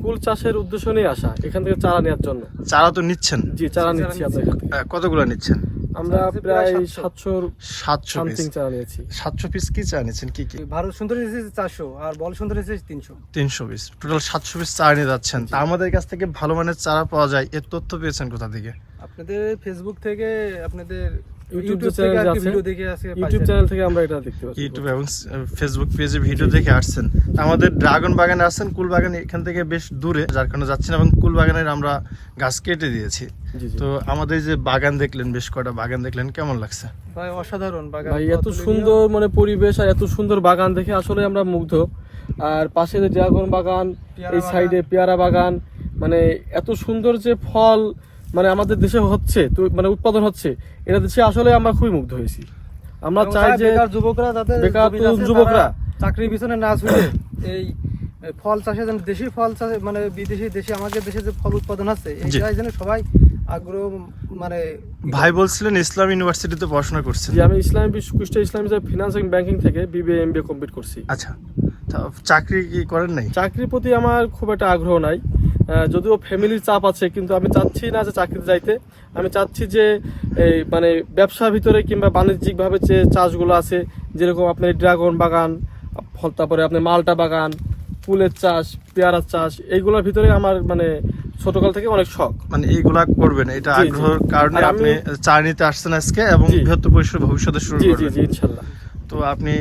কুল চাষের উদ্দেশ্য নিয়ে আসা, এখান থেকে চারা নেওয়ার জন্য। চারা তো নিচ্ছেন? জি, চারা নিচ্ছি আপনার এখান থেকে। কতগুলো নিচ্ছেন? আমরা প্রায় 700 700 পিস। চারা নিয়েছি। 700 পিস কি চারা নিচ্ছেন? কি কি? ভারত সুন্দর এসেছে 400 আর বল সুন্দর এসেছে 300। 300 পিস, টোটাল 700 পিস চারা নিয়ে যাচ্ছেন। তা আমাদের কাছ থেকে ভালো মানের চারা পাওয়া যায়, এর তথ্য পেয়েছেন কোথা থেকে? আপনাদের ফেসবুক থেকে, আপনাদের ইউটিউব থেকে চ্যানেল আর কি আছে, ভিডিও দেখে আসে। ইউটিউব চ্যানেল থেকে আমরা এটা দেখতে পাচ্ছি। ইউটিউব এবং ফেসবুক পেজে ভিডিও দেখে আসছেন। আমাদের ড্রাগন বাগানে আসছেন, কুল বাগান এখান থেকে বেশ দূরে, যার কারণে যাচ্ছেন, এবং কুল বাগানের আমরা গাছ কেটে দিয়েছি। জি জি। তো আমাদের যে বাগান দেখলেন, বেশ কয়টা বাগান দেখলেন, কেমন লাগছে? ভাই অসাধারণ বাগান, ভাই এত সুন্দর মানে পরিবেশ আর এত সুন্দর বাগান দেখে আসলে আমরা মুগ্ধ। আর পাশে যে ড্রাগন বাগান, এই সাইডে পেয়ারা বাগান, মানে এত সুন্দর যে ফল মানে আমাদের দেশে হচ্ছে, তো মানে উৎপাদন হচ্ছে, এটা দেশে আসলে আমরা খুবই মুগ্ধ হয়েছি। আমরা চাই যে বেকার যুবকরা, যাদের বেকার জমি আছে, যুবকরা তারা চাকরির পিছনে না ছুটে এই ফল চাষে, যেন দেশি ফল চাষে, মানে বিদেশি দেশি আমাদের দেশে যে ফল উৎপাদন আছে, এইটাই যেন সবাই আগ্রহ মানে। ভাই বলছিলেন ইসলাম ইউনিভার্সিটিতে পড়াশোনা করছেন? যে আমি কুষ্টিয়া ইসলামী ফিনান্স এন্ড ব্যাংকিং থেকে বিবিএ এমবিএ কমপ্লিট করছি। আচ্ছা, তা চাকরি কি করেন নাই? চাকরির প্রতি আমার খুব একটা আগ্রহ নাই, যদিও ফ্যামিলির চাপ আছে, কিন্তু আমি চাচ্ছি না যে চাকরিতে যাইতে। আমি চাচ্ছি যে এই মানে ব্যবসার ভিতরে কিংবা বাণিজ্যিকভাবে যে চাষগুলো আছে, যেরকম আপনার ড্রাগন বাগান, তারপরে আপনার মালটা বাগান, ফুলের চাষ, পেয়ারার চাষ, এইগুলোর ভিতরে আমার মানে ছোটকাল থেকে অনেক শখ। মানে এইগুলা করবেন, এটা জি, জি। আগ্রহের কারণে আর আপনি চা নিতে আসছেন আজকে, এবং জি। বৃহত্তর পরিসরে ভবিষ্যতে শুরু জি জি করবেন। জি, ইনশাল্লাহ। তো আপনি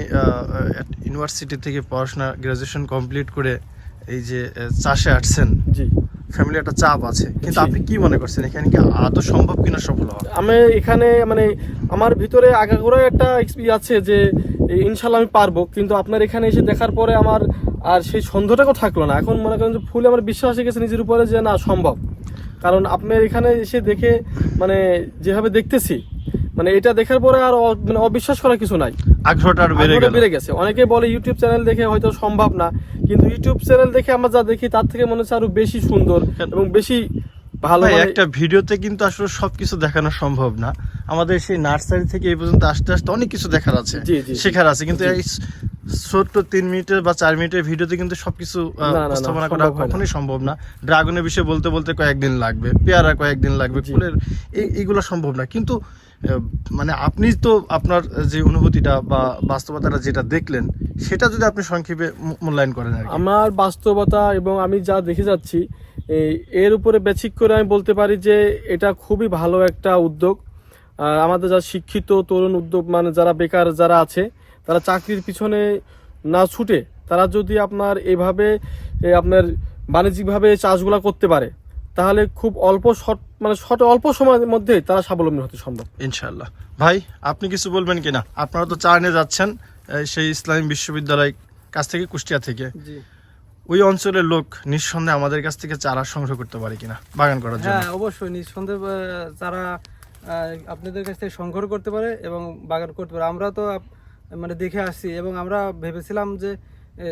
ইউনিভার্সিটি থেকে পড়াশোনা গ্রাজুয়েশন কমপ্লিট করে এই যে চাষে আসছেন, জি। ফ্যামিলি একটা চাপ আছে, কিন্তু জি। আপনি কি মনে করছেন এখানে কি আদৌ সম্ভব কিনা সফল হওয়া? আমি এখানে মানে আমার ভিতরে আগাগোড়া একটা আছে যে ইনশাল্লাহ আমি পারবো, কিন্তু আপনার এখানে এসে দেখার পরে আমার আর সেই সন্দেহটাও থাকলো না। এখন মনে করেন যে ফুলে আমার বিশ্বাস হয়ে গেছে নিজের উপরে যে না, সম্ভব। কারণ আপনার এখানে এসে দেখে মানে যেভাবে দেখতেছি, মানে এটা দেখার পরে আর মানে অবিশ্বাস করার কিছু নাই, আগ্রহটা আরো বেড়ে গেছে। অনেকে বলে ইউটিউব চ্যানেল দেখে হয়তো সম্ভব না, কিন্তু ইউটিউব চ্যানেল দেখে আমরা যা দেখি তার থেকে মনে হচ্ছে আরো বেশি সুন্দর এবং বেশি ভালো। ভাই, একটা ভিডিওতে কিন্তু আসলে সবকিছু দেখানো সম্ভব না। আমাদের সেই নার্সারি থেকে এই পর্যন্ত আসতে আসতে অনেক কিছু দেখার আছে, জি, জি, শেখার আছে, কিন্তু এই ছোট্ট 3 মিনিটের বা 4 মিনিটের ভিডিওতে কিন্তু সবকিছু উপস্থাপনা করা কখনোই সম্ভব না। ড্রাগনের বিষয়ে বলতে বলতে কয়েকদিন লাগবে, পেয়ারা কয়েকদিন লাগবে, ফুলের এইগুলো সম্ভব না। কিন্তু মানে আপনি তো আপনার যে অনুভূতিটা বা বাস্তবতাটা যেটা দেখলেন, সেটা যদি আপনি সংক্ষেপে মূল্যায়ন করেন আর কি। আমার বাস্তবতা এবং আমি যা দেখে যাচ্ছি, এর উপরে বেসিক করে আমি বলতে পারি যে এটা খুবই ভালো একটা উদ্যোগ। আমাদের যা শিক্ষিত তরুণ উদ্যোগ, মানে যারা বেকার যারা আছে, তারা চাকরির পিছনে না ছুটে তারা যদি আপনার এইভাবে আপনার বাণিজ্যিকভাবে চাষগুলো করতে পারে, তাহলে খুব অল্প অল্প সময়ের মধ্যে তারা স্বাবলম্বী হতে সম্ভব ইনশাআল্লাহ। ভাই, আপনি কিছু বলবেন কিনা? আপনারা তো চা নিয়ে যাচ্ছেন সেই ইসলামী বিশ্ববিদ্যালয় কাছ থেকে, কুষ্টিয়া থেকে। জি ওই অঞ্চলের লোক নিঃসন্দেহে আমাদের কাছ থেকে চারা সংগ্রহ করতে পারে কিনা বাগান করার জন্য? হ্যাঁ, অবশ্যই নিঃসন্দেহে যারা আপনাদের কাছ থেকে সংগ্রহ করতে পারে এবং বাগান করতে পারে। আমরা তো মানে দেখে আসছি, এবং আমরা ভেবেছিলাম যে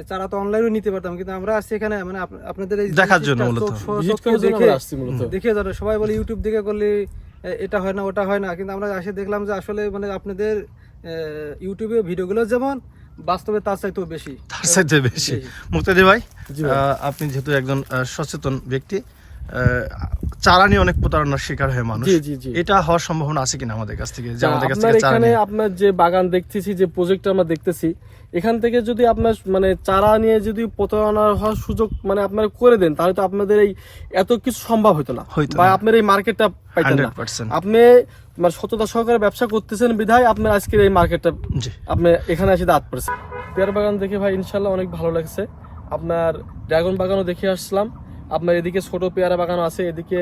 চারা তো অনলাইনেও নিতে পারতাম, কিন্তু আমরা আসছি এখানে মানে আপনাদের এই দেখার জন্য মূলত। দেখে যারা সবাই বলে ইউটিউব দেখে করলে এটা হয় না, ওটা হয় না, কিন্তু আমরা এসে দেখলাম যে আসলে মানে আপনাদের ইউটিউবে ভিডিওগুলো যেমন, বাস্তবে তার চাইতেও বেশি, তার চাইতে বেশি। মুক্তাদি ভাই, আপনি যেহেতু একজন সচেতন ব্যক্তি, চারা নিয়ে অনেক প্রতারণার শিকার হয় মানুষ, এটা হওয়ার সম্ভাবনা আছে কিনা আমাদের কাছ থেকে, যে আমাদের কাছ থেকে চারা নিয়ে? আপনার যে বাগান দেখতেছি, যে প্রজেক্ট আমরা দেখতেছি, এখান থেকে যদি আপনার মানে চারা নিয়ে যদি প্রতারণা হওয়ার সুযোগ মানে আপনারা করে দেন, তাহলে তো আপনাদের এই এত কিছু সম্ভব হতো না, বা আপনার এই মার্কেটটা পাইতেন না। আপনি মানে সততা সহকারে ব্যবসা করতেছেন বিধায় আপনার আজকের এই মার্কেটটা আপনি এখানে এসে দাঁত পড়েছেন। পেয়ারা বাগান দেখে ভাই ইনশাল্লাহ অনেক ভালো লাগছে। আপনার ড্রাগন বাগানও দেখে আসলাম, আপনার এদিকে ছোট পেয়ারা বাগানও আছে, এদিকে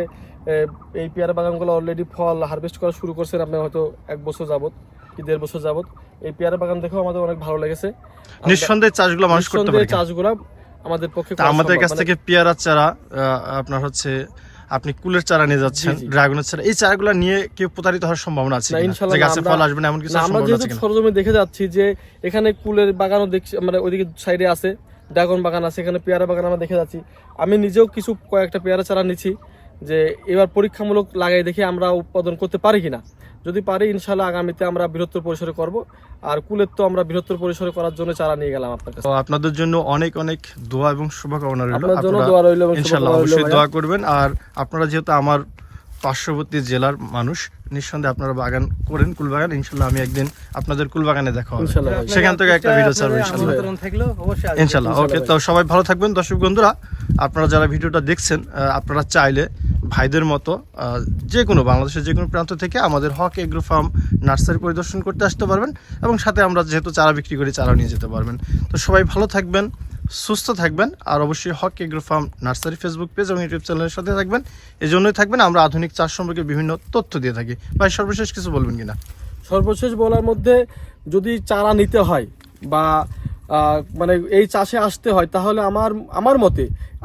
এই পেয়ারা বাগানগুলো অলরেডি ফল হারভেস্ট করা শুরু করছেন আপনি হয়তো 1 বছর যাবত কি 1.5 বছর যাবত। এই পেয়ারা বাগান দেখেও আমাদের অনেক ভালো লেগেছে। নিঃসন্দেহে চাষগুলো মানুষ করতে পারে, চাষগুলো আমাদের পক্ষে। আমাদের কাছ থেকে পেয়ারার চারা, আপনার হচ্ছে আপনি কুলের চারা নিয়ে যাচ্ছেন, ড্রাগনের চারা, এই চারাগুলো নিয়ে কেউ প্রতারিত হওয়ার সম্ভাবনা আছে ইনশাআল্লাহ? গাছে ফল আসবে না এমন কিছু? আমরা যেহেতু সরজমে দেখে যাচ্ছি যে এখানে কুলের বাগানও দেখছি, মানে ওইদিকে সাইডে আছে ড্রাগন বাগান আছে, এখানে পেয়ারা বাগান আমরা দেখে যাচ্ছি। আমি নিজেও কিছু কয়েকটা পেয়ারা চারা নিচ্ছি, যে এবার পরীক্ষামূলক লাগাই দেখে আমরা উৎপাদন করতে পারি কিনা। যদি পারি ইনশাল্লাহ আগামীতে আমরা বৃহত্তর পরিসরে করব। আর কুলের তো আমরা বৃহত্তর পরিসরে করার জন্য চারা নিয়ে গেলাম আপনার কাছে। তো আপনাদের জন্য অনেক অনেক দোয়া এবং শুভকামনা রইল। আপনার জন্য দোয়া রইল এবং ইনশাআল্লাহ শুভকামনা রইল অবশ্যই ভাইয়া। দোয়া করবেন। আর আপনারা যেহেতু আমার পার্শ্ববর্তী জেলার মানুষ, নিঃসন্দেহে আপনারা বাগান করেন, কুলবাগান। ইনশাআল্লাহ আমি একদিন আপনাদের কুলবাগানে দেখা হবে, ইনশাআল্লাহ ভাই। সেখান থেকে একটা ভিডিও ছাড়বো ইনশাআল্লাহ। আমন্ত্রণ থাকলো অবশ্যই আসবেন। ইনশাআল্লাহ। ওকে, তো সবাই ভালো থাকবেন দর্শক বন্ধুরা। আপনারা যারা ভিডিওটা দেখছেন, আপনারা চাইলে ভাইদের মতো যে কোনো বাংলাদেশের যে কোনো প্রান্ত থেকে আমাদের হক এগ্রো ফার্ম নার্সারি পরিদর্শন করতে আসতে পারবেন, এবং সাথে আমরা যেহেতু চারা বিক্রি করি চারা নিয়ে যেতে পারবেন। তো সবাই ভালো থাকবেন, সুস্থ থাকবেন, আর অবশ্যই Haque agro farm nursery Facebook page এবং ইউটিউব চ্যানেলের সাথে থাকবেন। এই জন্যই থাকবেন, আমরা আধুনিক চাষ সম্পর্কে বিভিন্ন তথ্য দিয়ে থাকি। ভাই সর্বশেষ কিছু বলবেন কিনা? সর্বশেষ বলার মধ্যে, যদি চারা নিতে হয় বা মানে এই চাষে আসতে হয়, তাহলে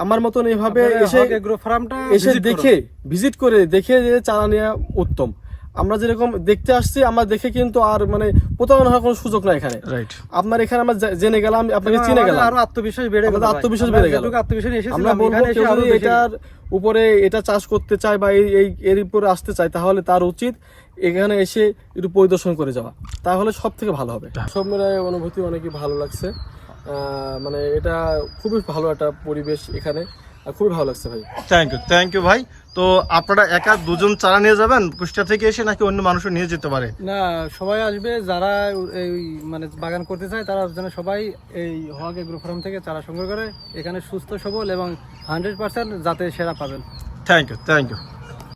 আমার মতন এইভাবে এসে এগ্রো ফার্মটা এসে দেখে ভিজিট করে দেখে যে চারা নেওয়া উত্তম। আমরা যেরকম দেখতে আসছি, আমরা দেখে কিন্তু আর মানে প্রতারণা হওয়ার কোনো সুযোগ নাই এখানে। রাইট। আপনার এখানে আমরা জেনে গেলাম, আপনাকে চিনে গেলাম, আরো আত্মবিশ্বাস বেড়ে গেল, আত্মবিশ্বাস বেড়ে গেল। আমরা বলবো কেউ যদি এটার উপরে এটা চাষ করতে চায় বা এর উপরে আসতে চায়, তাহলে তার উচিত এখানে এসে একটু পরিদর্শন করে যাওয়া, তাহলে সব থেকে ভালো হবে। সব মিলায় অনুভূতি অনেকই ভালো লাগছে। মানে এটা খুবই ভালো একটা পরিবেশ এখানে, আর খুবই ভালো লাগছে ভাই। থ্যাংক ইউ ভাই। তো আপনারা একা দুজন চারা নিয়ে যাবেন কুষ্টিয়া থেকে এসে, নাকি অন্য মানুষও নিয়ে যেতে পারে? না, সবাই আসবে যারা এই মানে বাগান করতে চায়, তারা যেন সবাই এই হক এগ্রো ফার্ম থেকে চারা সংগ্রহ করে এখানে সুস্থ সবল এবং 100% যাতে সেরা পাবেন। Thank you.